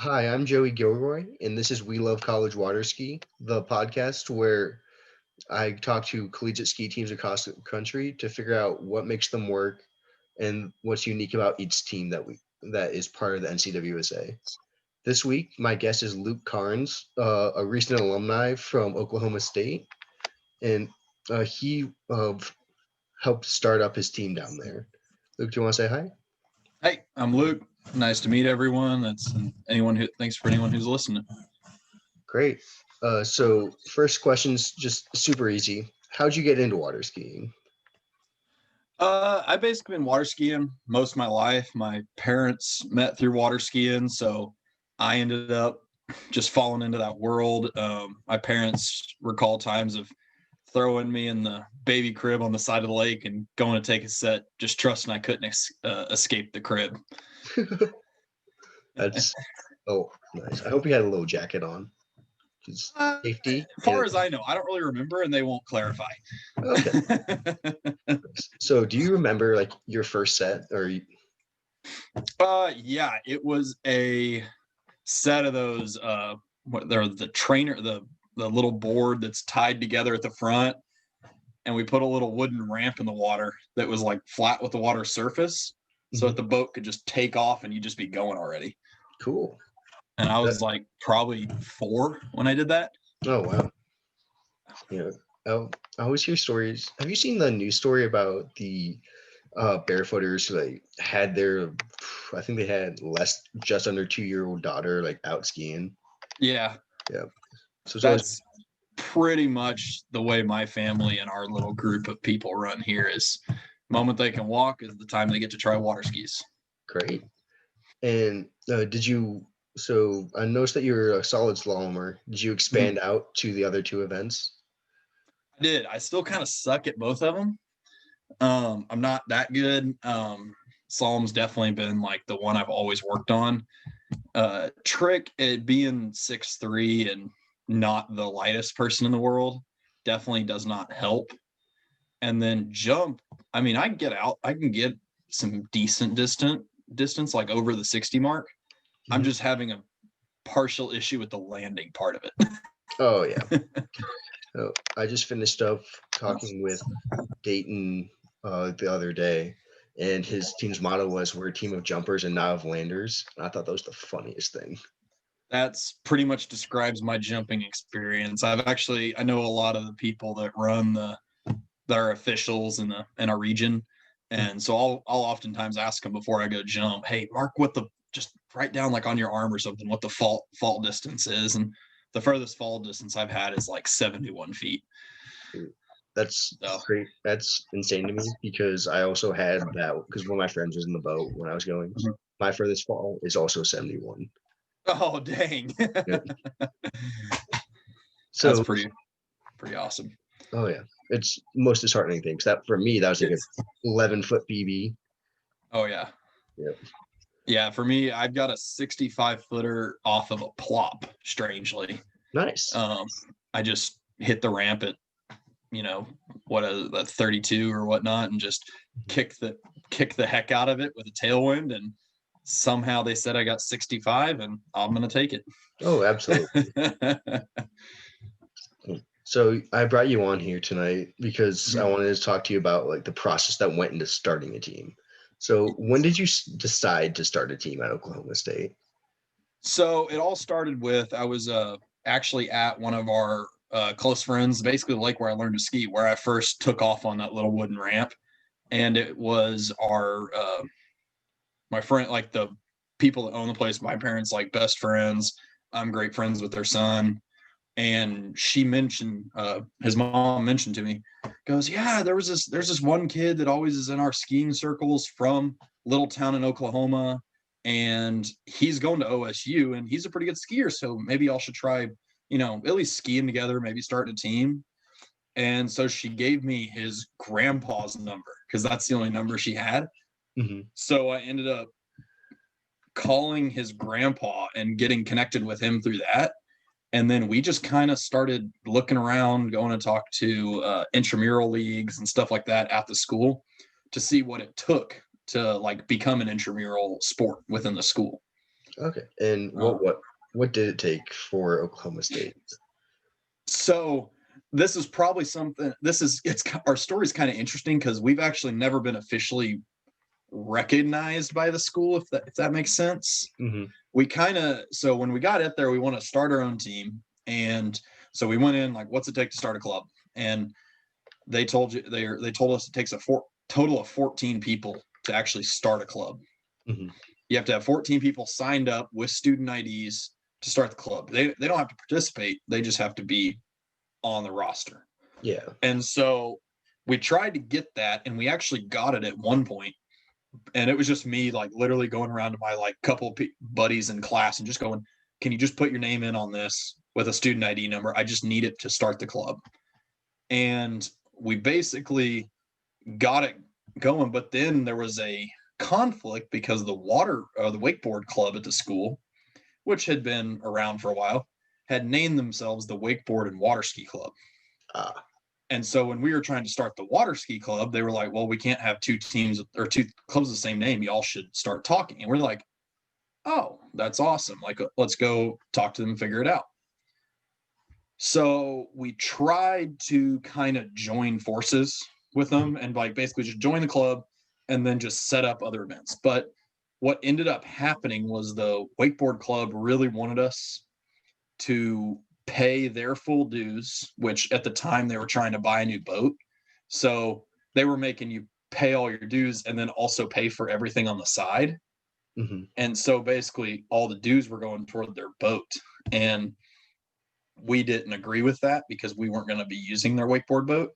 Hi, I'm Joey Gilroy, and this is We Love College Waterski, the podcast where I talk to collegiate ski teams across the country to figure out what makes them work and what's unique about each team that is part of the NCWSA. This week, my guest is Luke Carnes, a recent alumni from Oklahoma State, and he helped start up his team down there. Luke, do you want to say hi? Hey, I'm Luke. Nice to meet everyone. Thanks for anyone who's listening. Great. So first question's just super easy. How'd you get into water skiing? I've basically been water skiing most of my life. My parents met through water skiing, so I ended up just falling into that world. My parents recall times of throwing me in the baby crib on the side of the lake and going to take a set, just trusting I couldn't escape the crib. That's nice. I hope you had a little jacket on. Safety. As far as I know, I don't really remember, and they won't clarify. Okay. So, do you remember like your first set, or? Yeah, it was a set of those. They're the trainer, the little board that's tied together at the front, and we put a little wooden ramp in the water that was like flat with the water surface, so that the boat could just take off and you'd just be going already. Cool. And I was like probably 4 when I did that. Oh wow. Yeah. Oh, I always hear stories. Have you seen the news story about the barefooters who like had their? I think they had just under 2-year-old daughter like out skiing. Yeah. Yeah. So that's pretty much the way my family and our little group of people run here. Is the moment they can walk is the time they get to try water skis. Great. And did you? So I noticed that you're a solid slalomer. Did you expand out to the other 2 events? I did. I still kind of suck at both of them. I'm not that good. Slalom's definitely been like the one I've always worked on. Trick at being 6'3" and not the lightest person in the world definitely does not help. And then jump, I mean, I can get some decent distance like over the 60 mark. I'm just having a partial issue with the landing part of it. Oh yeah. I just finished up talking with Dayton the other day, and his team's motto was "We're a team of jumpers and not of landers." And I thought that was the funniest thing. That's pretty much describes my jumping experience. I know a lot of the people that run that are officials in our region, and so I'll oftentimes ask them before I go jump, hey, mark just write down like on your arm or something what the fall distance is, and the furthest fall distance I've had is like 71 feet. That's great. That's insane to me because I also had that because one of my friends was in the boat when I was going. My furthest fall is also 71. Oh dang! So that's pretty awesome. Oh yeah, it's the most disheartening thing. Because that for me, that was like an 11-foot BB. Oh yeah. Yep. Yeah, for me, I've got a 65-footer off of a plop. Strangely, nice. I just hit the ramp at, a 32 or whatnot, and just kick the heck out of it with a tailwind, and somehow they said I got 65, and I'm gonna take it. Oh, absolutely. So I brought you on here tonight because I wanted to talk to you about like the process that went into starting a team. So when did you decide to start a team at Oklahoma State? So it all started with I was actually at one of our close friends, basically the lake where I learned to ski, where I first took off on that little wooden ramp. And it was our my friend, like the people that own the place, my parents, like best friends. I'm great friends with their son. And she mentioned, his mom mentioned to me, goes, yeah, there's this one kid that always is in our skiing circles from little town in Oklahoma, and he's going to OSU, and he's a pretty good skier, so maybe y'all should try, at least skiing together, maybe starting a team. And so she gave me his grandpa's number because that's the only number she had. So I ended up calling his grandpa and getting connected with him through that. And then we just kind of started looking around, going to talk to intramural leagues and stuff like that at the school to see what it took to like become an intramural sport within the school. Okay. And what did it take for Oklahoma State? So this is probably something. It's our story's kind of interesting because we've actually never been officially recognized by the school, if that makes sense. Mm-hmm. So when we got it there, we want to start our own team, and so we went in like, what's it take to start a club? And they told us it takes a total of 14 people to actually start a club. Mm-hmm. You have to have 14 people signed up with student IDs to start the club. They don't have to participate. They just have to be on the roster. Yeah. And so we tried to get that, and we actually got it at one point. And it was just me, like, literally going around to my like couple of buddies in class and just going, can you just put your name in on this with a student ID number? I just need it to start the club. And we basically got it going, but then there was a conflict because the wakeboard club at the school, which had been around for a while, had named themselves the Wakeboard and Waterski Club. And so when we were trying to start the Waterski Club, they were like, well, we can't have two teams or two clubs of the same name. Y'all should start talking. And we're like, oh, that's awesome. Like, let's go talk to them and figure it out. So we tried to kind of join forces with them and like basically just join the club and then just set up other events. But what ended up happening was the wakeboard club really wanted us to pay their full dues, which at the time they were trying to buy a new boat. So they were making you pay all your dues and then also pay for everything on the side. Mm-hmm. And so basically all the dues were going toward their boat. And we didn't agree with that because we weren't going to be using their wakeboard boat.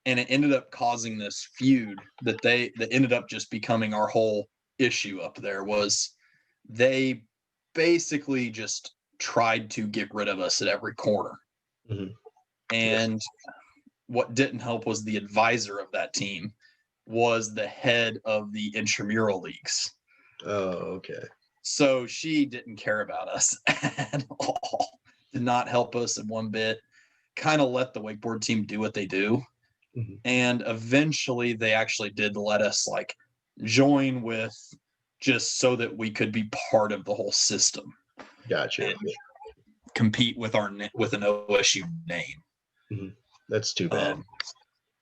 And it ended up causing this feud that ended up just becoming our whole issue up there. Was they basically just tried to get rid of us at every corner. Mm-hmm. And what didn't help was the advisor of that team was the head of the intramural leagues. Oh, okay. So she didn't care about us at all. Did not help us in one bit. Kind of let the wakeboard team do what they do. Mm-hmm. And eventually they actually did let us like join with, just so that we could be part of the whole system. Gotcha. And compete with an OSU name. Mm-hmm. That's too bad.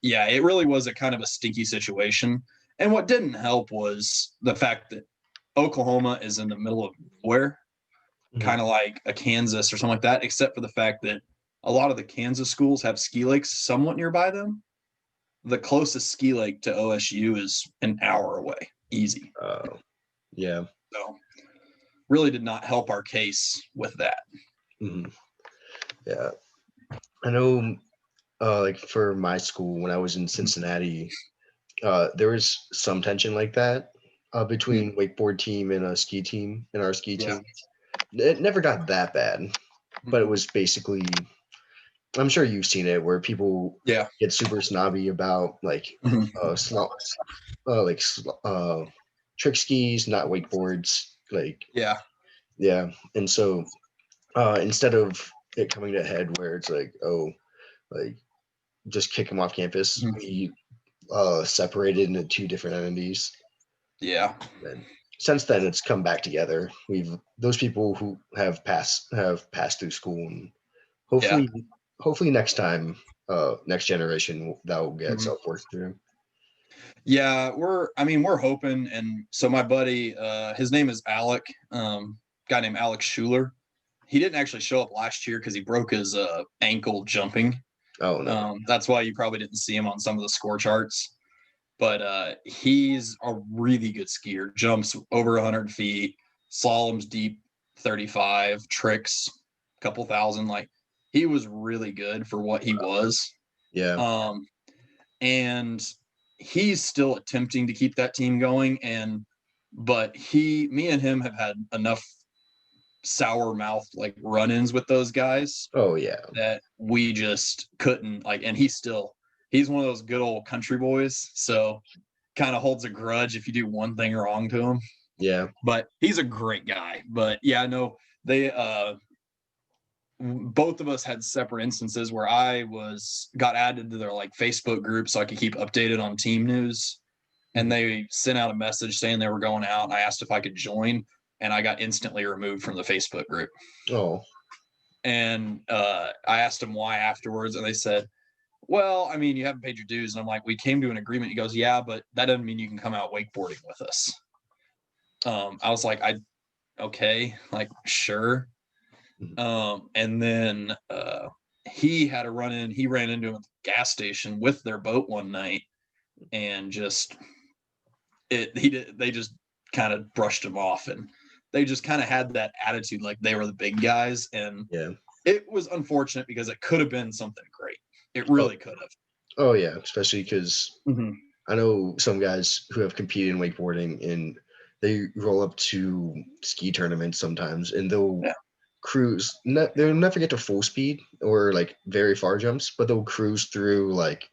Yeah, it really was a kind of a stinky situation. And what didn't help was the fact that Oklahoma is in the middle of nowhere, kind of like a Kansas or something like that, except for the fact that a lot of the Kansas schools have ski lakes somewhat nearby them. The closest ski lake to OSU is an hour away, easy. Oh, yeah. So really did not help our case with that. Mm-hmm. Yeah. I know, like for my school, when I was in Cincinnati, there was some tension like that between wakeboard team and a ski team and our ski team. It never got that bad, but it was basically, I'm sure you've seen it, where people get super snobby about like trick skis, not wakeboards. Like yeah, and so instead of it coming to a head where it's like, oh, like just kick them off campus, we separated into two different entities. Yeah. And since then, it's come back together. Those people who have passed through school, and hopefully next time, next generation, that will get itself worked through. Yeah, we're hoping. And so my buddy, his name is Alec, guy named Alex Shuler. He didn't actually show up last year because he broke his ankle jumping. Oh no. That's why you probably didn't see him on some of the score charts. But he's a really good skier. Jumps over 100 feet, slaloms deep 35, tricks a couple thousand. Like, he was really good for what he was. Yeah. And he's still attempting to keep that team going. But me and him have had enough sour mouth like run-ins with those guys. Oh yeah. That we just couldn't like. And he's one of those good old country boys. So kind of holds a grudge if you do one thing wrong to him. Yeah. But he's a great guy. But yeah, no, they both of us had separate instances where I got added to their like Facebook group so I could keep updated on team news. And they sent out a message saying they were going out. And I asked if I could join. and I got instantly removed from the Facebook group. Oh. And I asked them why afterwards, and they said, well, I mean, you haven't paid your dues. And I'm like, we came to an agreement. He goes, yeah, but that doesn't mean you can come out wakeboarding with us. I was like, okay, like, sure. And then he had a run in. He ran into a gas station with their boat one night, and they just kind of brushed him off, and they just kind of had that attitude like they were the big guys. And it was unfortunate because it could have been something great. It really could have. Oh yeah, especially because I know some guys who have competed in wakeboarding, and they roll up to ski tournaments sometimes, and they'll cruise. They'll never get to full speed or like very far jumps, but they'll cruise through like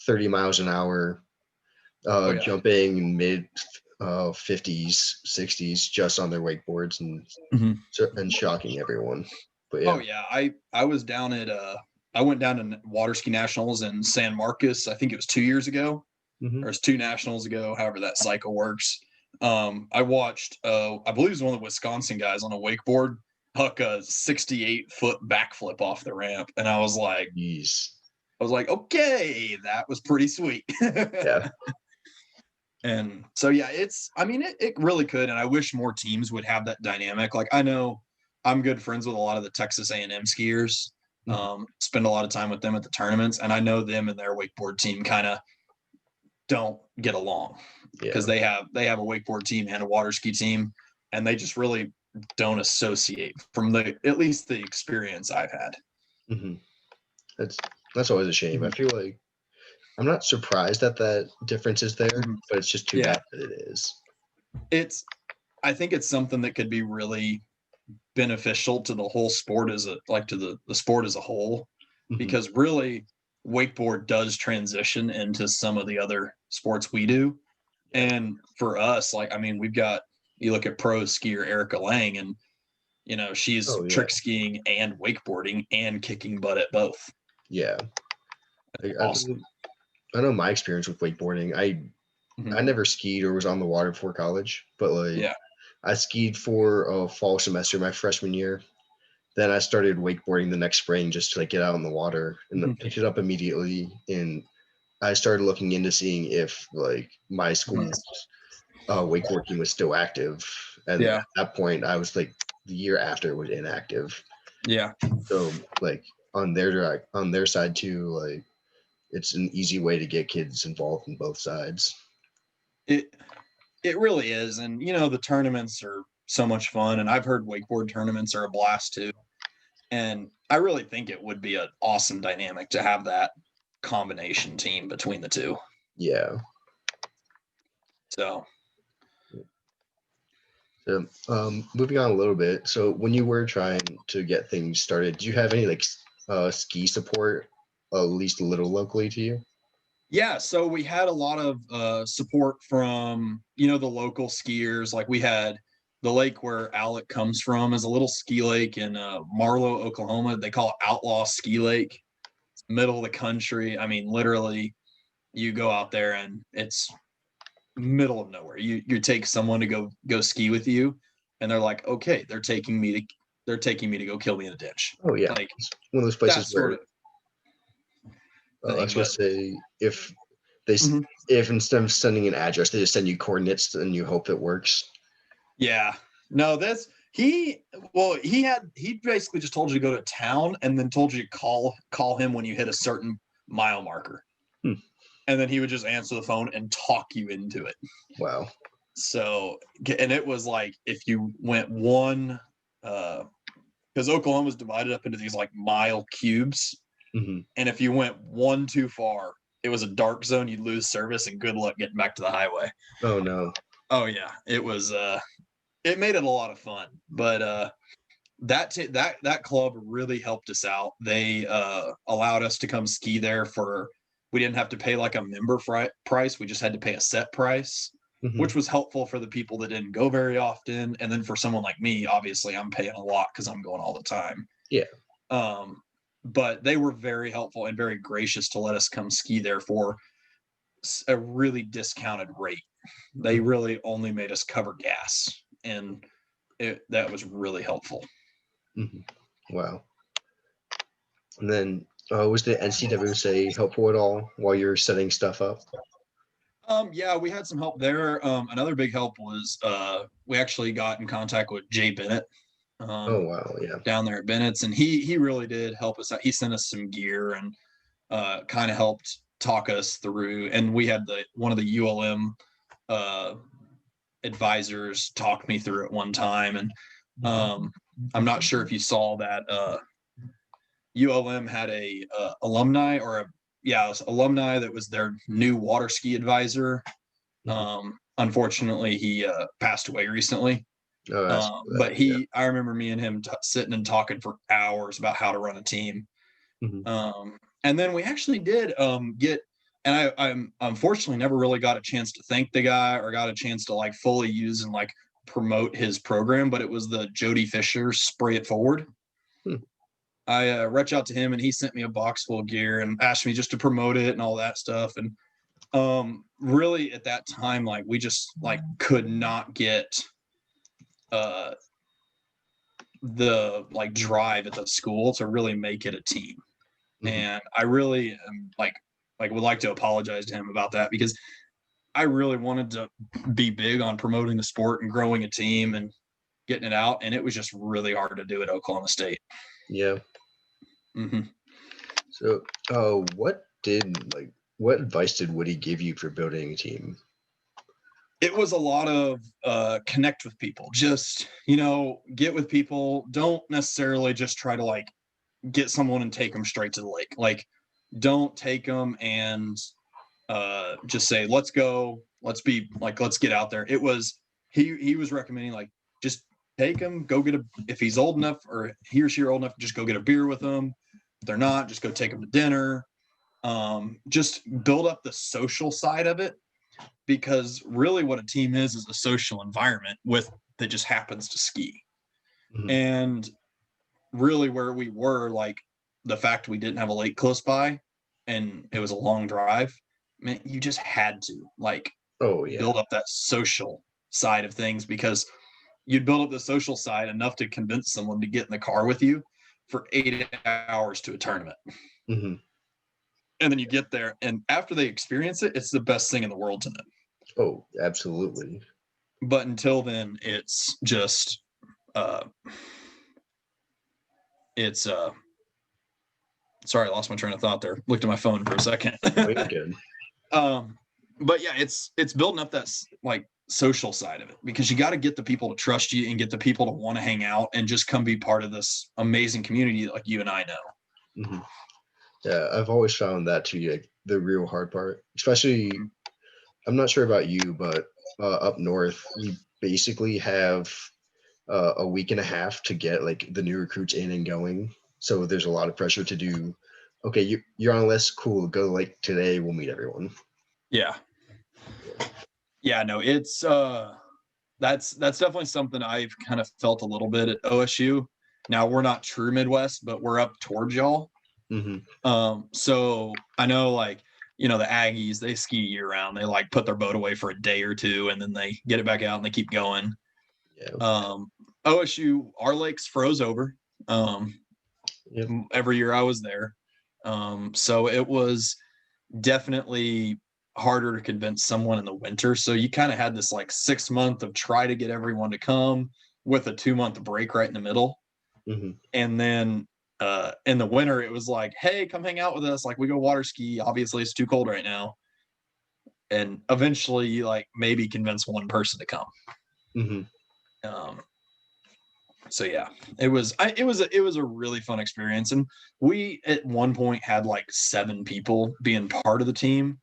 30 miles an hour, jumping mid 50s, 60s just on their wakeboards and shocking everyone. But yeah. Oh yeah, I was down at I went down to Waterski Nationals in San Marcos. I think it was 2 years ago, or it's 2 nationals ago, however that cycle works. I watched, I believe it was one of the Wisconsin guys on a wakeboard huck a 68-foot backflip off the ramp, and I was like, okay, that was pretty sweet. Yeah. And so yeah, it really could, and I wish more teams would have that dynamic. Like, I know I'm good friends with a lot of the Texas A&M skiers. Spend a lot of time with them at the tournaments, and I know them and their wakeboard team kind of don't get along because they have a wakeboard team and a water ski team, and they just really don't associate from at least the experience I've had. That's always a shame. I feel like I'm not surprised that difference is there, but it's just too bad that it is. I think it's something that could be really beneficial to the whole sport to the sport as a whole, because really wakeboard does transition into some of the other sports we do. And for us, like, I mean, you look at pro skier Erica Lang, and she's trick skiing and wakeboarding and kicking butt at both. Yeah. Awesome. I know my experience with wakeboarding. I never skied or was on the water before college, but I skied for a fall semester my freshman year. Then I started wakeboarding the next spring just to get out on the water, and then picked it up immediately. And I started looking into seeing if my school's wakeboard team was still active. And at that point, I was the year after was inactive. Yeah. So on their side too, it's an easy way to get kids involved in both sides. It really is. And, the tournaments are so much fun. And I've heard wakeboard tournaments are a blast too. And I really think it would be an awesome dynamic to have that combination team between the two. Yeah. So moving on a little bit. So when you were trying to get things started, did you have any ski support, at least a little locally to you? Yeah, so we had a lot of support from, the local skiers. Like, we had the lake where Alec comes from is a little ski lake in Marlow, Oklahoma. They call it Outlaw Ski Lake. It's middle of the country. I mean, literally, you go out there and it's middle of nowhere. You take someone to go ski with you, and they're like, okay, they're taking me to go kill me in a ditch. Oh yeah, like it's one of those places where I was going to say if instead of sending an address, they just send you coordinates and you hope it works. Yeah. No, he basically just told you to go to town and then told you to call him when you hit a certain mile marker. And then he would just answer the phone and talk you into it. Wow. So, and it was like, if you went one, because Oklahoma was divided up into these mile cubes. And if you went one too far, it was a dark zone. You'd lose service, and good luck getting back to the highway. Oh no. Oh yeah. It was, it made it a lot of fun, but, that club really helped us out. They, allowed us to come ski there we didn't have to pay a member price. We just had to pay a set price, which was helpful for the people that didn't go very often. And then for someone like me, obviously I'm paying a lot because I'm going all the time. Yeah. But they were very helpful and very gracious to let us come ski there for a really discounted rate. They really only made us cover gas, and that was really helpful. Wow. And then was the NCWSA helpful at all while you're setting stuff up? Yeah, we had some help there. Another big help was we actually got in contact with Jay Bennett. Oh wow, yeah. Down there at Bennett's, and he really did help us out. He sent us some gear and kind of helped talk us through. And we had one of the ULM advisors talk me through it one time. And I'm not sure if you saw that ULM had a alumni alumni that was their new Waterski advisor. Unfortunately, he passed away recently. But I remember me and him sitting and talking for hours about how to run a team. And then we actually did get, and I unfortunately never really got a chance to thank the guy or got a chance to like fully use and like promote his program, but it was the Jodie Fisher Spray It Forward. I reached out to him and he sent me a box full of gear and asked me just to promote it and all that stuff. And really at that time, like we just like could not get the like drive at the school to really make it a team. And I really am like would like to apologize to him about that, because I really wanted to be big on promoting the sport and growing a team and getting it out, and it was just really hard to do at Oklahoma State. Yeah. So what advice did Woody give you for building a team? It was a lot of connect with people, just, get with people. Don't necessarily just try to like get someone and take them straight to the lake. Like, don't take them and just say, let's go, let's get out there. It was, he was recommending like, just take him, go get if he's old enough or he or she are old enough, just go get a beer with them. If they're not, just go take them to dinner. Just build up the social side of it, because really what a team is a social environment that just happens to ski. And really where we were, like the fact we didn't have a lake close by and it was a long drive, man, you just had to like build up that social side of things, because you'd build up the social side enough to convince someone to get in the car with you for 8 hours to a tournament. And then you get there, and after they experience it, it's the best thing in the world to them. Oh, absolutely. But until then, it's just sorry, I lost my train of thought there. Looked at my phone for a second. Good. But yeah, it's building up that like social side of it, because you got to get the people to trust you and get the people to want to hang out and just come be part of this amazing community like you and I know. Yeah, I've always found that to be like the real hard part, especially, I'm not sure about you, but up north, we basically have a week and a half to get like the new recruits in and going. So there's a lot of pressure to do, okay, you're on a list, cool, go like today, we'll meet everyone. Yeah, no, it's that's definitely something I've kind of felt a little bit at OSU. Now we're not true Midwest, but we're up towards y'all. So I know, like, the Aggies, they ski year round. They like put their boat away for a day or two and then they get it back out and they keep going. OSU, our lakes froze over every year I was there. So it was definitely harder to convince someone in the winter. So you kind of had this like 6 month of try to get everyone to come with a 2-month break right in the middle. And then in the winter, it was like, hey, come hang out with us. Like, we go water ski. Obviously, it's too cold right now. And eventually, you like maybe convince one person to come. So yeah, it was a really fun experience. And we at one point had like 7 people being part of the team.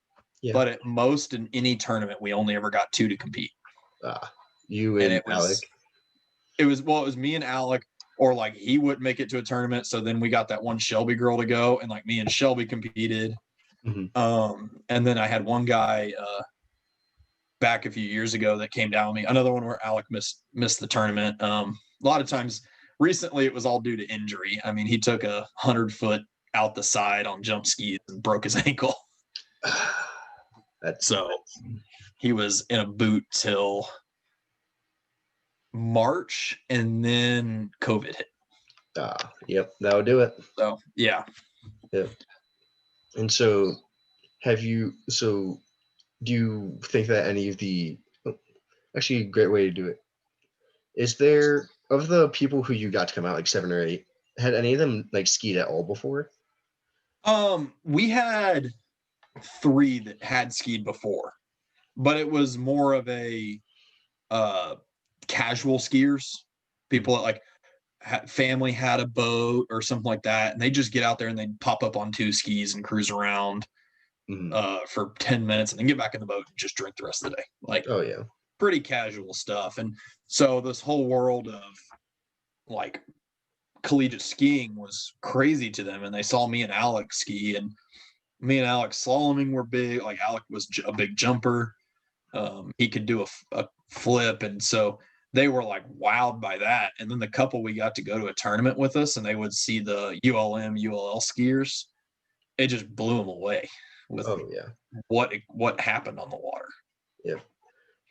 But at most in any tournament, we only ever got 2 to compete. You and Alec. It was me and Alec. Or like he wouldn't make it to a tournament, so then we got that one Shelby girl to go, and like me and Shelby competed. And then I had one guy back a few years ago that came down with me. Another one where Alec missed the tournament. A lot of times recently it was all due to injury. I mean, he took 100-foot out the side on jump skis and broke his ankle. So he was in a boot till March, and then COVID hit. Yep, that would do it. So yeah. Yep. And so, do you think that any of the, actually, a great way to do it, is there, of the people who you got to come out, like 7 or 8, had any of them like skied at all before? We had 3 that had skied before, but it was more of a casual skiers, people that like family had a boat or something like that, and they just get out there and they'd pop up on 2 skis and cruise around for 10 minutes and then get back in the boat and just drink the rest of the day. Like, Oh yeah, pretty casual stuff. And so this whole world of like collegiate skiing was crazy to them, and they saw me and Alex ski, and me and Alex slaloming were big. Like, Alex was a big jumper. He could do a flip, and so they were like wowed by that. And then the couple we got to go to a tournament with us, and they would see the ULL skiers. It just blew them away with what happened on the water. Yeah,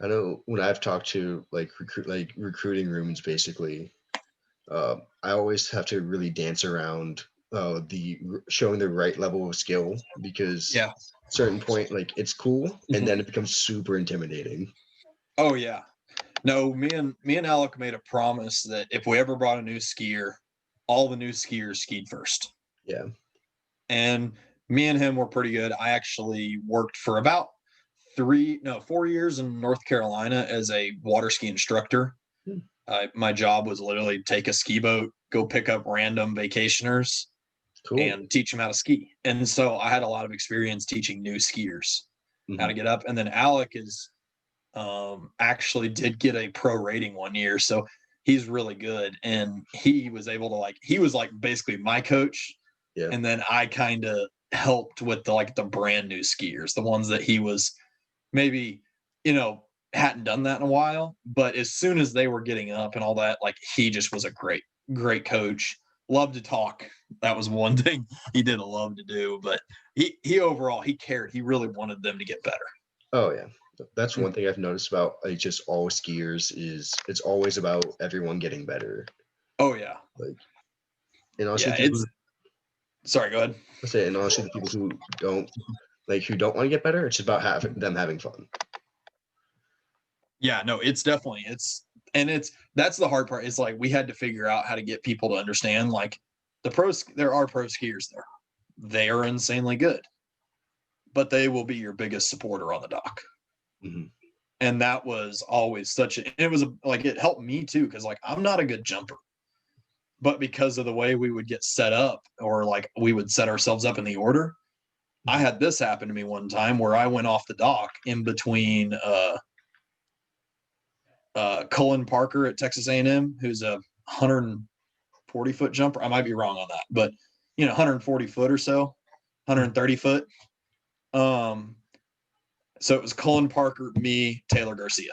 I know when I've talked to like recruiting rooms, basically, I always have to really dance around showing the right level of skill, because certain point, like, it's cool, and then it becomes super intimidating. Oh yeah. No, me and Alec made a promise that if we ever brought a new skier, all the new skiers skied first. Yeah. And me and him were pretty good. I actually worked for about 4 years in North Carolina as a water ski instructor. My job was literally take a ski boat, go pick up random vacationers, and teach them how to ski. And so I had a lot of experience teaching new skiers how to get up. And then Alec is actually did get a pro rating one year, so he's really good, and he was able to he was basically my coach. Yeah. And then I kind of helped with the brand new skiers, the ones that he was maybe hadn't done that in a while, but as soon as they were getting up and all that, he just was a great coach. Loved to talk. That was one thing he did love to do, but he overall, he cared. He really wanted them to get better. Oh yeah, that's one thing I've noticed about just all skiers is it's always about everyone getting better. Oh yeah. And also sorry, go ahead. I'll say, and honestly, the people who don't want to get better, it's about them having fun. Yeah, no, it's definitely that's the hard part. Is we had to figure out how to get people to understand the pros. There are pro skiers there. They are insanely good, but they will be your biggest supporter on the dock. And that was always it helped me too, because I'm not a good jumper, but because of the way we would get set up, or we would set ourselves up in the order, I had this happen to me one time where I went off the dock in between Cullen Parker at Texas A&M, who's a 140-foot jumper. I might be wrong on that, but 140 foot or so, 130 foot. So it was Cullen Parker, me, Taylor Garcia.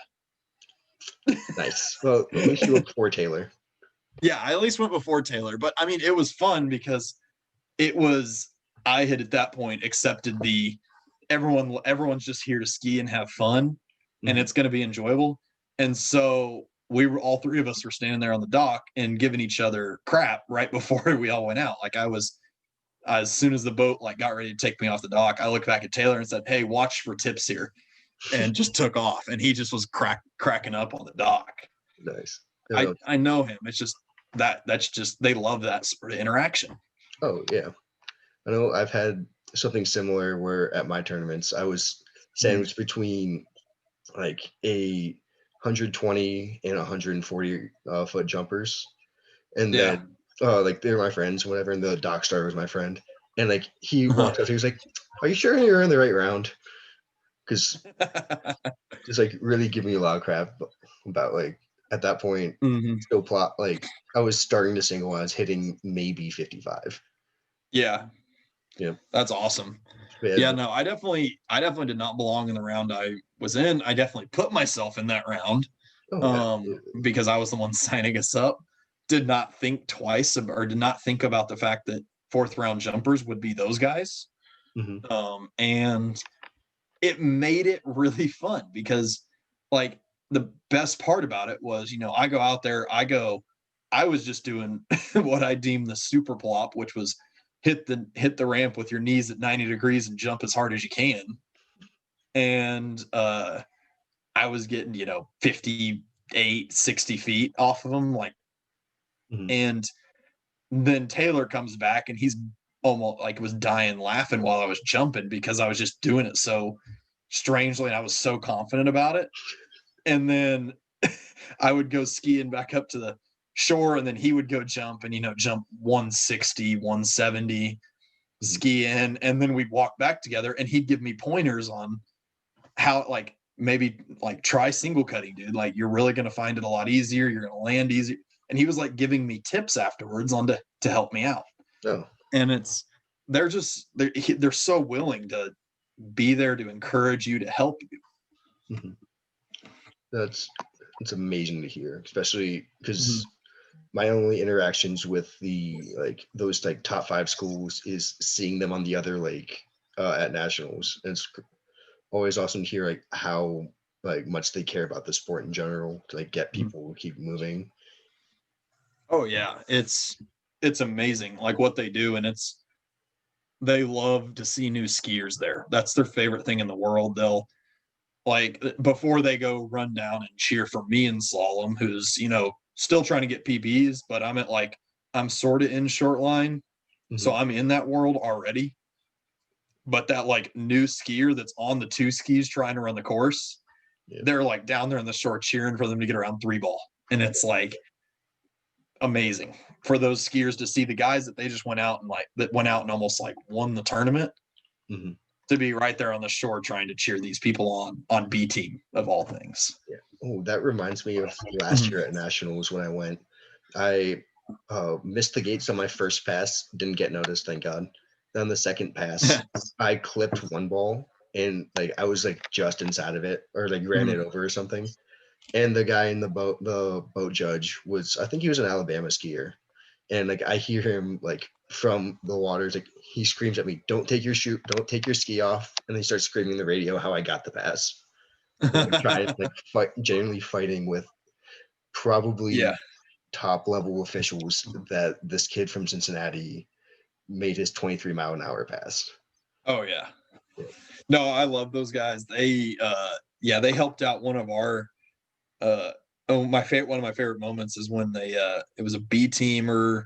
Nice. Well, at least you went before Taylor. Yeah, I at least went before Taylor, but I mean, it was fun because I had at that point accepted everyone's just here to ski and have fun, and it's going to be enjoyable. And so all 3 of us were standing there on the dock and giving each other crap right before we all went out. As soon as the boat got ready to take me off the dock, I looked back at Taylor and said, "Hey, watch for tips here," and just took off. And he just was cracking up on the dock. Nice. I know him. It's just that's just, they love that sort of interaction. Oh yeah, I know. I've had something similar where at my tournaments I was sandwiched between a 120 and 140 foot jumpers, and then they were my friends, whatever, and the dock star was my friend, and he walked up, he was like, "Are you sure you're in the right round?" Because just really give me a lot of crap about at that point, still plot I was starting to single, I was hitting maybe 55. Yeah, that's awesome. No, I definitely did not belong in the round I was in. I definitely put myself in that round because I was the one signing us up. Did not think twice, or did not think about the fact that 4th round jumpers would be those guys. And it made it really fun because the best part about it was, I go out there, I was just doing what I deem the super plop, which was hit the ramp with your knees at 90 degrees and jump as hard as you can. And I was getting, 58, 60 feet off of them. And then Taylor comes back and he's almost was dying laughing while I was jumping because I was just doing it so strangely and I was so confident about it. And then I would go skiing back up to the shore and then he would go jump and, jump 160, 170, ski in. And then we'd walk back together and he'd give me pointers on how, maybe try single cutting, dude. You're really going to find it a lot easier. You're going to land easier. And he was giving me tips afterwards on to help me out. Oh. And they're so willing to be there to encourage you, to help you. It's amazing to hear, especially because my only interactions with those top 5 schools is seeing them on the other at nationals. And it's always awesome to hear how much they care about the sport in general to get people to keep moving. Oh yeah, it's amazing what they do, and they love to see new skiers there. That's their favorite thing in the world. They'll before they go run down and cheer for me in slalom, who's still trying to get PBs, but I'm sort of in short line, so I'm in that world already. But that new skier that's on the 2 skis trying to run the course, they're down there in the short cheering for them to get around 3 ball, and it's amazing for those skiers to see the guys that they just went out and almost won the tournament, to be right there on the shore trying to cheer these people on B team of all things. Yeah. Oh, that reminds me of last year at nationals when I went. I missed the gates on my first pass, didn't get noticed, thank God. Then the second pass, I clipped 1 ball and I was just inside of it or ran it over or something. And the guy in the boat judge I think he was an Alabama skier. And I hear him from the waters, he screams at me, don't take your ski off. And he starts screaming the radio how I got the pass. Trying genuinely fighting with probably top level officials that this kid from Cincinnati made his 23-mile-an-hour pass. Oh yeah. No, I love those guys. They they helped out one of our one of my favorite moments is when they it was a B teamer.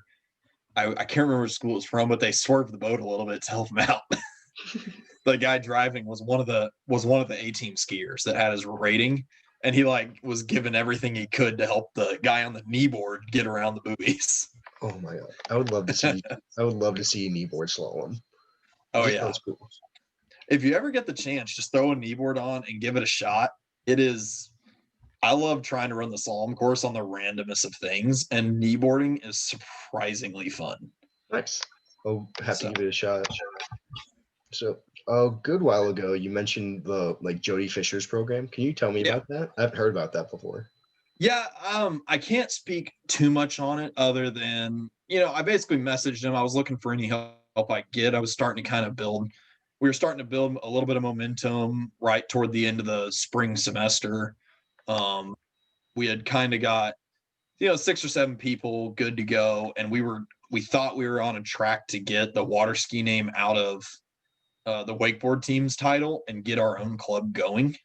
I can't remember which school it was from, but they swerved the boat a little bit to help him out. The guy driving was one of the A team skiers that had his rating, and he was given everything he could to help the guy on the kneeboard get around the buoys. Oh my God. I would love to see kneeboard slalom. Oh yeah. Cool. If you ever get the chance, just throw a kneeboard on and give it a shot. I love trying to run the slalom course on the randomest of things, and kneeboarding is surprisingly fun. Nice. I'll have to give it a shot. So a good while ago, you mentioned the Jodie Fisher's program. Can you tell me about that? I've heard about that before. Yeah, I can't speak too much on it other than, I basically messaged him. I was looking for any help I could get. I was starting to kind of build. We were starting to build a little bit of momentum right toward the end of the spring semester. We had kind of got, 6 or 7 people good to go. And we thought we were on a track to get the Waterski name out of the wakeboard team's title and get our own club going.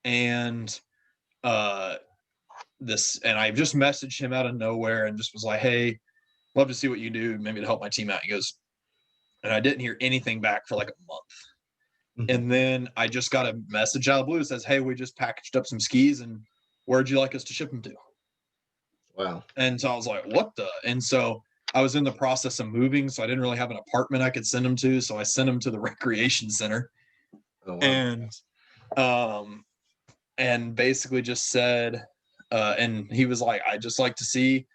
And I just messaged him out of nowhere and just was like, hey, love to see what you do, maybe to help my team out. He goes, and I didn't hear anything back for a month. And then I just got a message out of the blue that says, hey, we just packaged up some skis and where'd you like us to ship them to? Wow. And so I was like, what the? And so I was in the process of moving, so I didn't really have an apartment I could send them to. So I sent them to the recreation center. Oh, wow. And basically just said, and he was like, I'd just like to see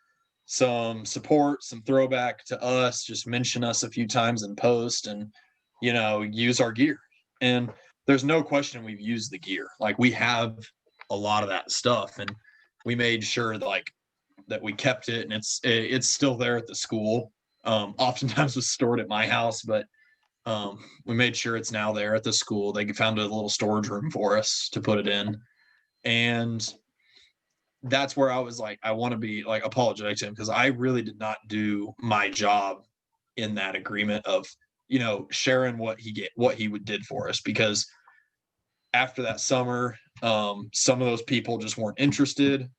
some support, some throwback to us, just mention us a few times in post and, use our gear. And there's no question we've used the gear. We have a lot of that stuff, and we made sure that we kept it, and it's still there at the school. Oftentimes was stored at my house, but we made sure it's now there at the school. They found a little storage room for us to put it in. And that's where I was like, I want to be like apologetic to him, because I really did not do my job in that agreement of, sharing what he did for us. Because after that summer, some of those people just weren't interested.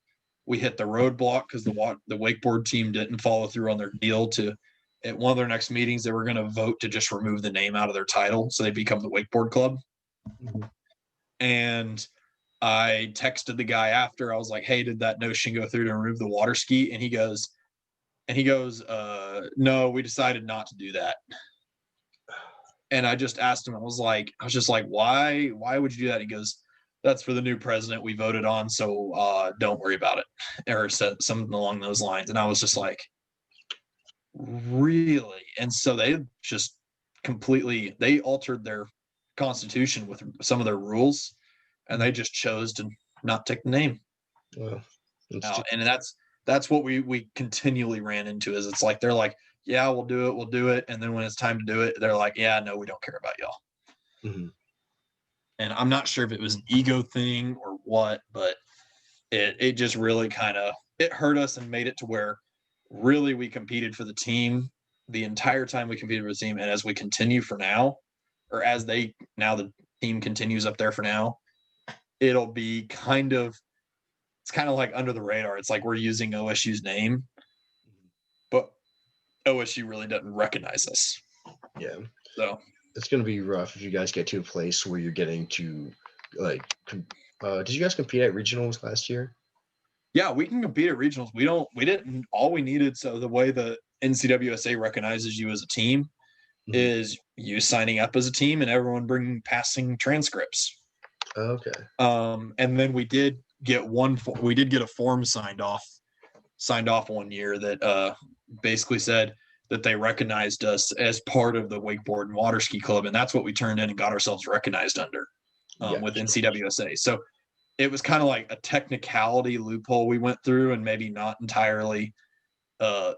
We hit the roadblock because the wakeboard team didn't follow through on their deal at one of their next meetings, they were going to vote to just remove the name out of their title so they become the wakeboard club. Mhm. And I texted the guy after. I was like, "Hey, did that notion go through to remove the Waterski?" And he goes, "No, we decided not to do that." And I just asked him. I was just like, "Why? Why would you do that?" He goes, "That's for the new president we voted on, so don't worry about it," or said something along those lines. And I was just like, "Really?" And so they just they altered their constitution with some of their rules, and they just chose to not take the name Well, out. And that's what we continually ran into. Is it's like they're like, "Yeah, we'll do it," and then when it's time to do it, they're like, "Yeah, no, we don't care about y'all." mm-hmm. And I'm not sure if it was an ego thing or what, but it just really it hurt us and made it to where really we competed for the team the entire time we competed for the team. And as we continue for now, or as the team continues up there for now, it'll be it's kind of like under the radar. It's like we're using OSU's name, but OSU really doesn't recognize us. Yeah. So it's going to be rough if you guys get to a place where you're getting to did you guys compete at regionals last year? Yeah, we can compete at regionals. We didn't, all we needed. So the way the NCWSA recognizes you as a team is you signing up as a team and everyone bringing passing transcripts. Okay. And then we did get a form signed off 1 year that basically said that they recognized us as part of the wakeboard and water ski club. And that's what we turned in and got ourselves recognized under with NCWSA. So it was kind of like a technicality loophole we went through, and maybe not entirely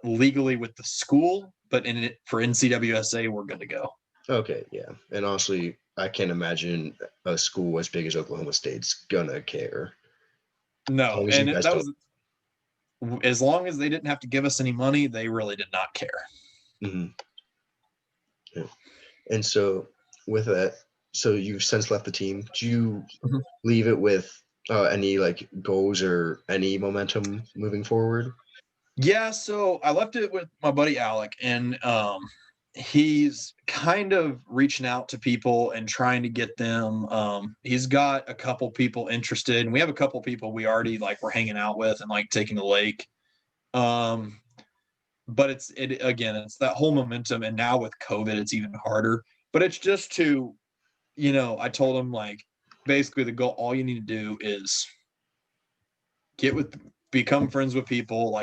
legally with the school, but for NCWSA, we're good to go. Okay, yeah. And honestly, I can't imagine a school as big as Oklahoma State's gonna care. No, and that was as long as they didn't have to give us any money, they really did not care. Mm-hmm. Yeah. And so with that, so you've since left the team. Do you leave it with any like goals or any momentum moving forward? Yeah, so I left it with my buddy Alec, and he's kind of reaching out to people and trying to get them. He's got a couple people interested, and we have a couple people we already we're hanging out with and taking the lake. But it's that whole momentum, and now with COVID, it's even harder. But it's just to, I told him basically the goal, all you need to do is become friends with people,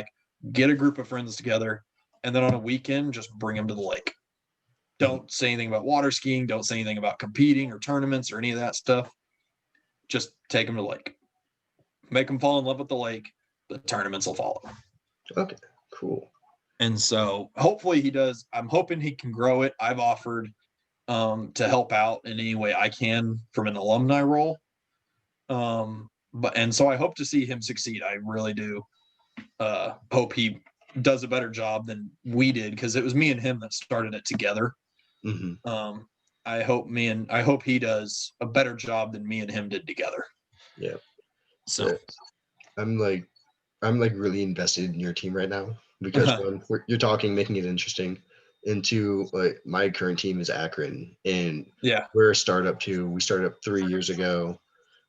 get a group of friends together, and then on a weekend, just bring them to the lake. Don't say anything about water skiing. Don't say anything about competing or tournaments or any of that stuff. Just take them to the lake. Make them fall in love with the lake. The tournaments will follow. Okay, cool. And so hopefully he does. I'm hoping he can grow it. I've offered to help out in any way I can from an alumni role. And so I hope to see him succeed. I really do hope he does a better job than we did, because it was me and him that started it together. Mm-hmm. I hope he does a better job than me and him did together. Yeah. So yeah. I'm really invested in your team right now, because one, you're talking, making it interesting, and two, my current team is Akron, and we're a startup too. We started up 3 years ago.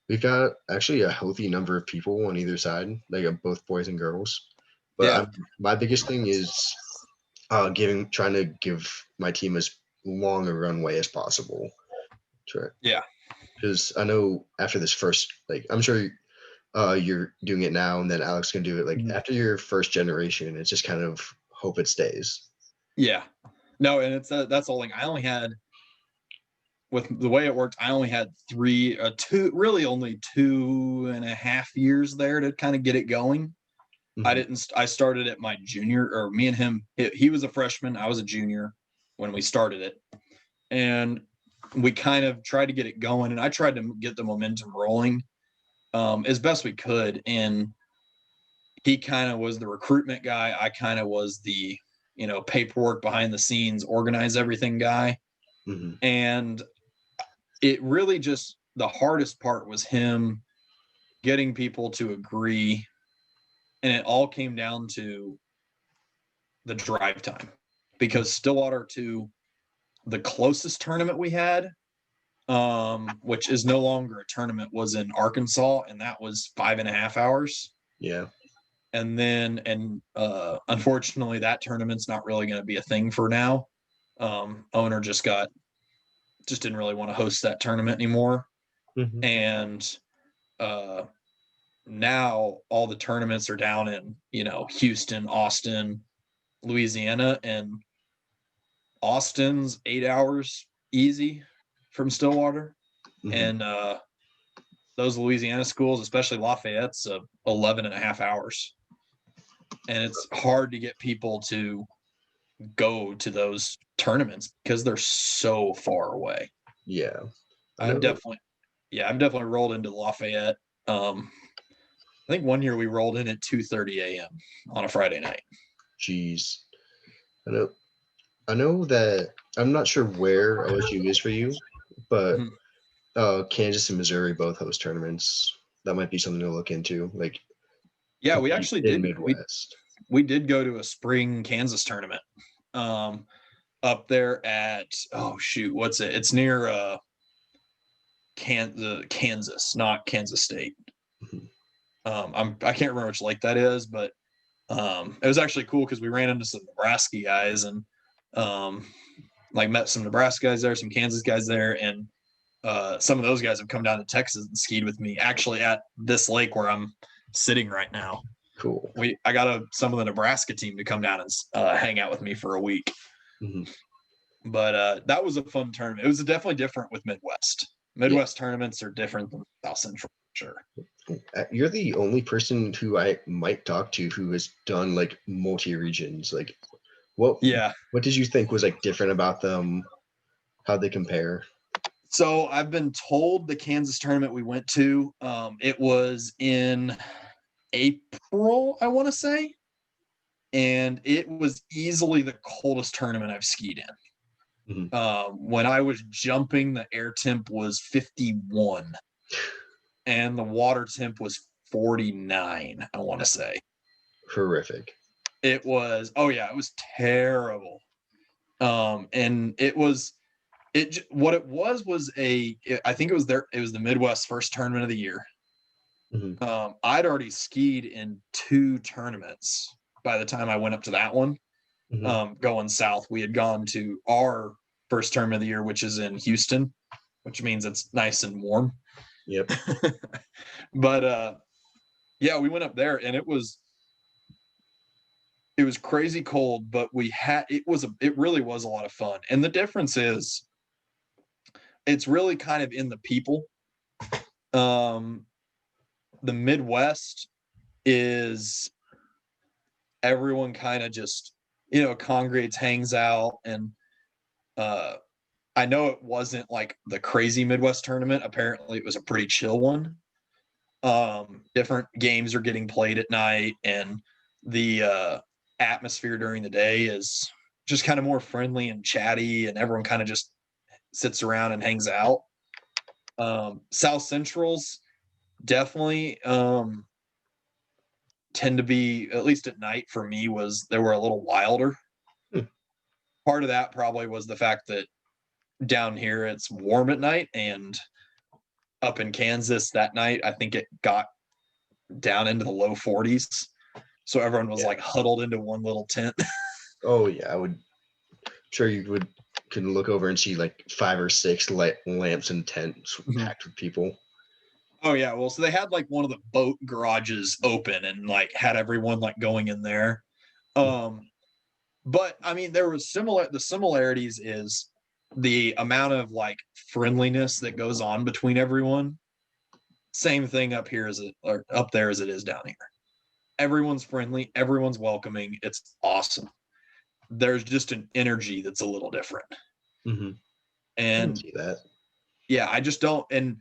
We've got actually a healthy number of people on either side, both boys and girls. But my biggest thing is trying to give my team as long a runway as possible. Yeah. Because I know after this first, I'm sure you're doing it now, and then Alex can do it. After your first generation, it's just kind of hope it stays. Yeah. No, and it's that's all. I only had, with the way it worked, I only had only 2.5 years there to kind of get it going. Mm-hmm. I started at my junior, or me and him, he was a freshman, I was a junior when we started it. And we kind of tried to get it going, and I tried to get the momentum rolling. as best we could. And he kind of was the recruitment guy. I kind of was the, paperwork behind the scenes, organize everything guy. Mm-hmm. And it really just, the hardest part was him getting people to agree. And it all came down to the drive time, because Stillwater to the closest tournament we had, which is no longer a tournament, was in Arkansas, and that was 5.5 hours. Yeah. And then, unfortunately, that tournament's not really going to be a thing for now. Owner just didn't really want to host that tournament anymore. Mm-hmm. And now all the tournaments are down in, Houston, Austin, Louisiana, and Austin's 8 hours easy from Stillwater. Mm-hmm. And those Louisiana schools, especially Lafayette's 11.5 hours. And it's hard to get people to go to those tournaments because they're so far away. Yeah. I've definitely rolled into Lafayette. I think one year we rolled in at 2:30 a.m. on a Friday night. Jeez. I know that I'm not sure where OSU is for you, but Kansas and Missouri both host tournaments. That might be something to look into. Like, yeah, we actually did. Midwest. We did go to a spring Kansas tournament up there at, what's it? It's near Kansas, not Kansas State. Mm-hmm. I can't remember which lake that is, but it was actually cool because we ran into some Nebraska guys and met some Nebraska guys there, some Kansas guys there, and some of those guys have come down to Texas and skied with me, actually at this lake where I'm sitting right now. Cool. I got some of the Nebraska team to come down and hang out with me for a week. Mm-hmm. But that was a fun tournament. It was definitely different with Midwest. Midwest tournaments are different than South Central, sure. You're the only person who I might talk to who has done like multi-regions. Like, what did you think was like different about them? How'd they compare? So I've been told the Kansas tournament we went to, it was in April, I want to say, and it was easily the coldest tournament I've skied in. Mm-hmm. When I was jumping, the air temp was 51 and the water temp was 49, I want to say. Horrific. It was terrible. And it was I think it was the Midwest first tournament of the year. Mm-hmm. I'd already skied in 2 tournaments by the time I went up to that one. Mm-hmm. Going south, we had gone to our first tournament of the year, which is in Houston, which means it's nice and warm. Yep. But we went up there and it was crazy cold, but it really was a lot of fun. And the difference is it's really kind of in the people. The Midwest is everyone kind of just, congregates, hangs out. And I know it wasn't like the crazy Midwest tournament. Apparently it was a pretty chill one. Different games are getting played at night, and the atmosphere during the day is just kind of more friendly and chatty, and everyone kind of just sits around and hangs out. South Centrals definitely tend to be, at least at night for me, they were a little wilder. Part of that probably was the fact that down here it's warm at night, and up in Kansas that night I think it got down into the low 40s, so everyone was like huddled into one little tent. Oh yeah, sure you could look over and see like 5 or 6 lamps and tents packed with people. Oh yeah, well, so they had like one of the boat garages open and like had everyone like going in there. But I mean, the similarities is the amount of like friendliness that goes on between everyone. Same thing up there as it is down here. Everyone's friendly, everyone's welcoming. It's awesome. There's just an energy that's a little different. Mm-hmm. And I can see that. Yeah, I just don't. And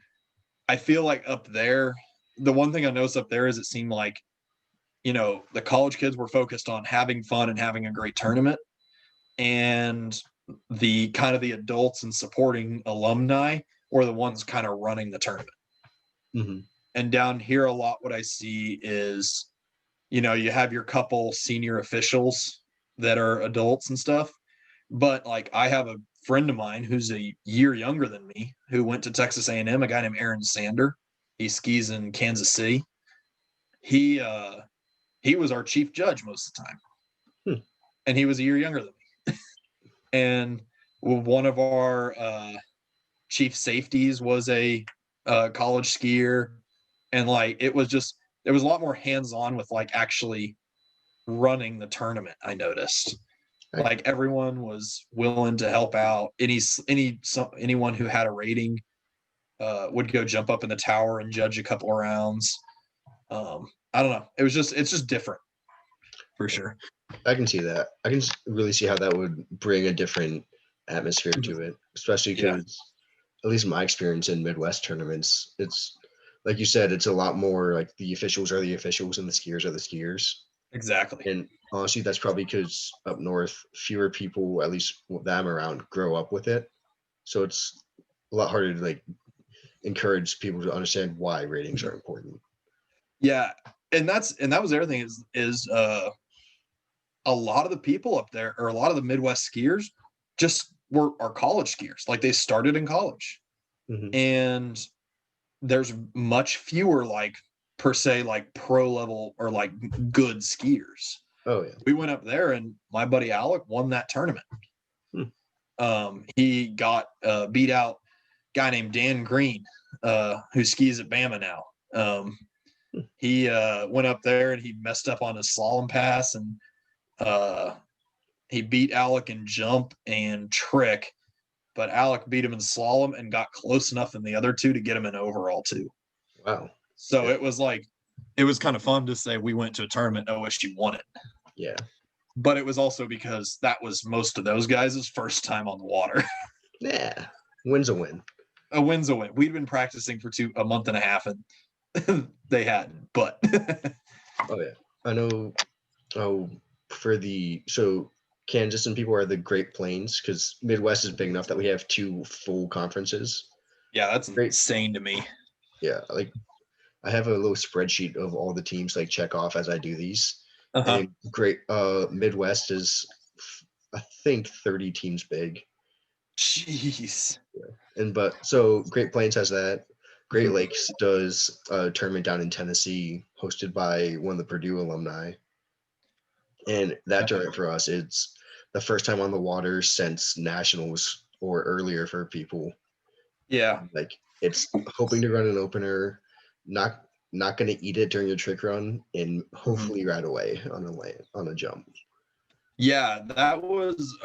I feel like up there the one thing I noticed up there is it seemed like, the college kids were focused on having fun and having a great tournament, and the kind of the adults and supporting alumni were the ones kind of running the tournament. Mm-hmm. And down here a lot, what I see is, you have your couple senior officials that are adults and stuff. But like, I have a friend of mine who's a year younger than me who went to Texas A&M, a guy named Aaron Sander. He skis in Kansas City. He was our chief judge most of the time. And he was a year younger than me. And one of our chief safeties was a college skier. And like, it was a lot more hands-on with like actually running the tournament. I noticed like everyone was willing to help out. Anyone who had a rating would go jump up in the tower and judge a couple of rounds. I don't know. It's just different for sure. I can see that. I can really see how that would bring a different atmosphere to it, especially because, at least my experience in Midwest tournaments, it's like you said, it's a lot more like the officials are the officials and the skiers are the skiers. Exactly. And honestly, that's probably because up north, fewer people, at least that I'm around, grow up with it. So it's a lot harder to like encourage people to understand why ratings are important. Yeah, and that was the other thing is a lot of the people up there, or a lot of the Midwest skiers, just are college skiers. Like they started in college, and there's much fewer like per se like pro level or like good skiers. Oh yeah. We went up there and my buddy Alec won that tournament. He got beat out a guy named Dan Green, who skis at Bama now. He went up there and he messed up on his slalom pass, and he beat Alec in jump and trick, but Alec beat him in slalom and got close enough in the other two to get him in overall too. Wow. So it was kind of fun to say we went to a tournament, OSU won it. Yeah. But it was also because that was most of those guys' first time on the water. Yeah. Win's a win. A win's a win. We'd been practicing for a month and a half, and they hadn't, but oh yeah. I know. Oh, so Kansas and people are the Great Plains, because Midwest is big enough that we have 2 full conferences. Yeah, that's insane to me. Yeah, like I have a little spreadsheet of all the teams like check off as I do these. And Midwest is I think 30 teams big. Jeez. Yeah. So Great Plains has that. Great Lakes does a tournament down in Tennessee hosted by one of the Purdue alumni. And that tournament for us, it's the first time on the water since nationals or earlier for people. Yeah. Like it's hoping to run an opener, not going to eat it during your trick run, and hopefully right away on a jump. Yeah, that was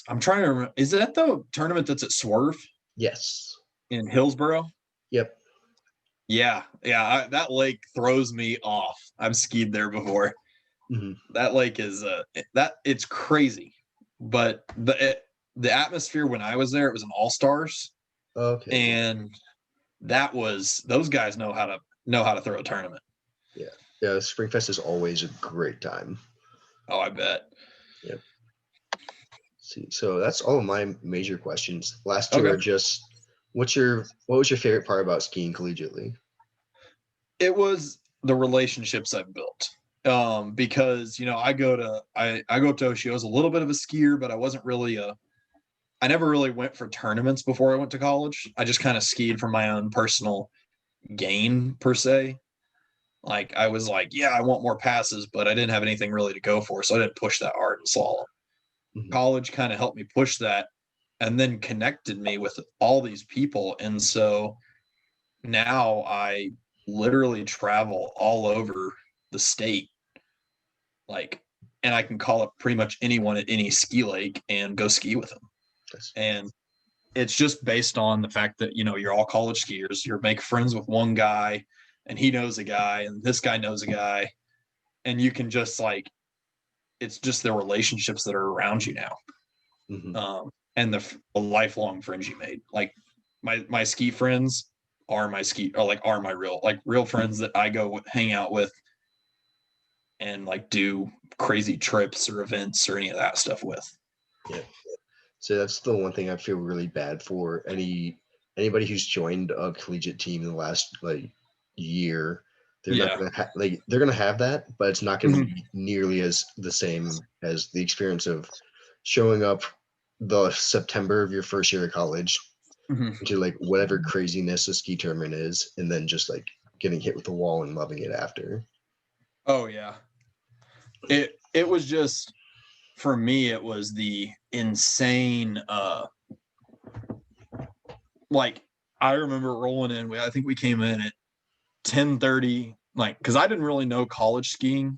I'm trying to remember. Is that the tournament that's at Swerve? Yes. In Hillsboro? Yep. Yeah. That lake throws me off. I've skied there before. That lake is it's crazy. But the atmosphere when I was there, it was an all-stars. Okay. And those guys know how to throw a tournament. Yeah. Yeah, Springfest is always a great time. Oh, I bet. Yep. See, so that's all of my major questions. Last two are just what was your favorite part about skiing collegiately? It was the relationships I've built. Because I go up to OSU. I was a little bit of a skier, but I wasn't really I never really went for tournaments before I went to college. I just kind of skied for my own personal gain per se. Like I was like, yeah, I want more passes, but I didn't have anything really to go for, so I didn't push that hard in slalom. College kind of helped me push that, and then connected me with all these people, and so now I literally travel all over the state, like, and I can call up pretty much anyone at any ski lake and go ski with them. And it's just based on the fact that you're all college skiers. You make friends with one guy, and he knows a guy, and this guy knows a guy, and you can just like, it's just the relationships that are around you now, and the lifelong friends you made. Like my ski friends are my real friends that I go hang out with and like do crazy trips or events or any of that stuff with. Yeah. So that's the one thing I feel really bad for anybody who's joined a collegiate team in the last like year. They're not gonna they're gonna have that, but it's not gonna be nearly as the same as the experience of showing up the September of your first year of college into like whatever craziness a ski tournament is, and then just like getting hit with the wall and loving it after. Oh yeah. It was just, for me, it was the insane like I remember rolling in. I think we came in at 10:30, like because I didn't really know college skiing.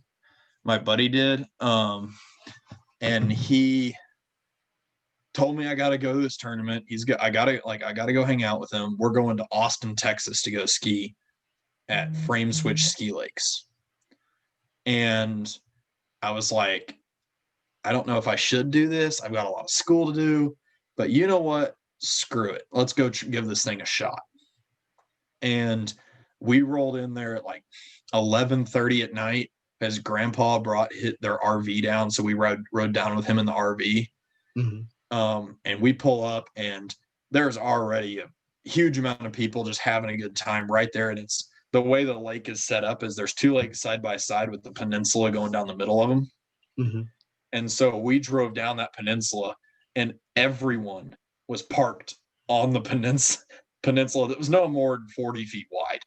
My buddy did. And he told me I gotta go to this tournament. I gotta go hang out with him. We're going to Austin, Texas to go ski at Frame Switch Ski Lakes. And I was like, I don't know if I should do this. I've got a lot of school to do, but you know what? Screw it. Let's go give this thing a shot. And we rolled in there at like 11:30 at night as Grandpa hit their RV down. So we rode down with him in the RV. And we pull up, and there's already a huge amount of people just having a good time right there. And it's the way the lake is set up is there's two lakes side by side with the peninsula going down the middle of them. And so we drove down that peninsula, and everyone was parked on the peninsula that was no more than 40 feet wide.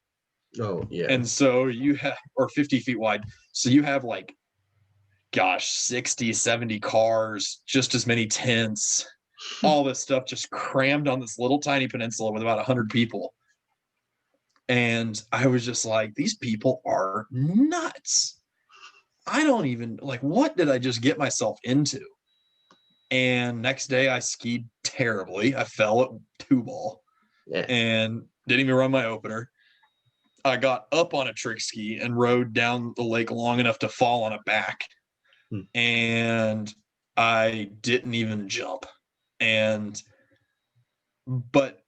Oh, yeah. And so you have, or 50 feet wide. So you have like, 60, 70 cars, just as many tents, all this stuff just crammed on this little tiny peninsula with about 100 people. And I was just like, these people are nuts. I don't even, like, what did I just get myself into? And next day I skied terribly. I fell at 2-ball and didn't even run my opener. I got up on a trick ski and rode down the lake long enough to fall on a back. And I didn't even jump. But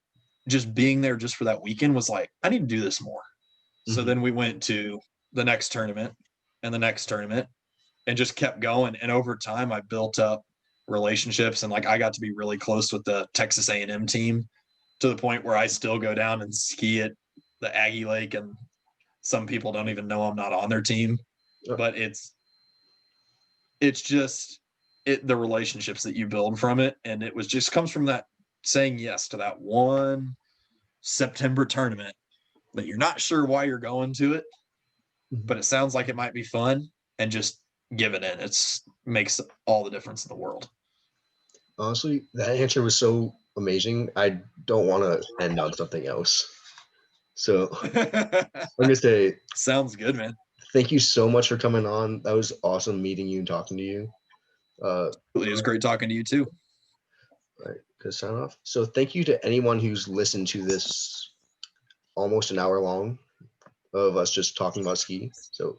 just being there just for that weekend was like, I need to do this more. So then we went to the next tournament and the next tournament and just kept going. And over time I built up relationships, and like I got to be really close with the Texas A&M team to the point where I still go down and ski at the Aggie Lake, and some people don't even know I'm not on their team. But it's just the relationships that you build from it. And it was just comes from that saying yes to that one September tournament that you're not sure why you're going to it, but it sounds like it might be fun, and just give it in. It's makes all the difference in the world. Honestly, that answer was so amazing. I don't want to end on something else. So I'm gonna say, sounds good, man. Thank you so much for coming on. That was awesome meeting you and talking to you. It was great talking to you too. All right, good sign off. So thank you to anyone who's listened to this almost an hour long of us just talking about ski. So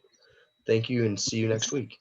thank you, and see you next week.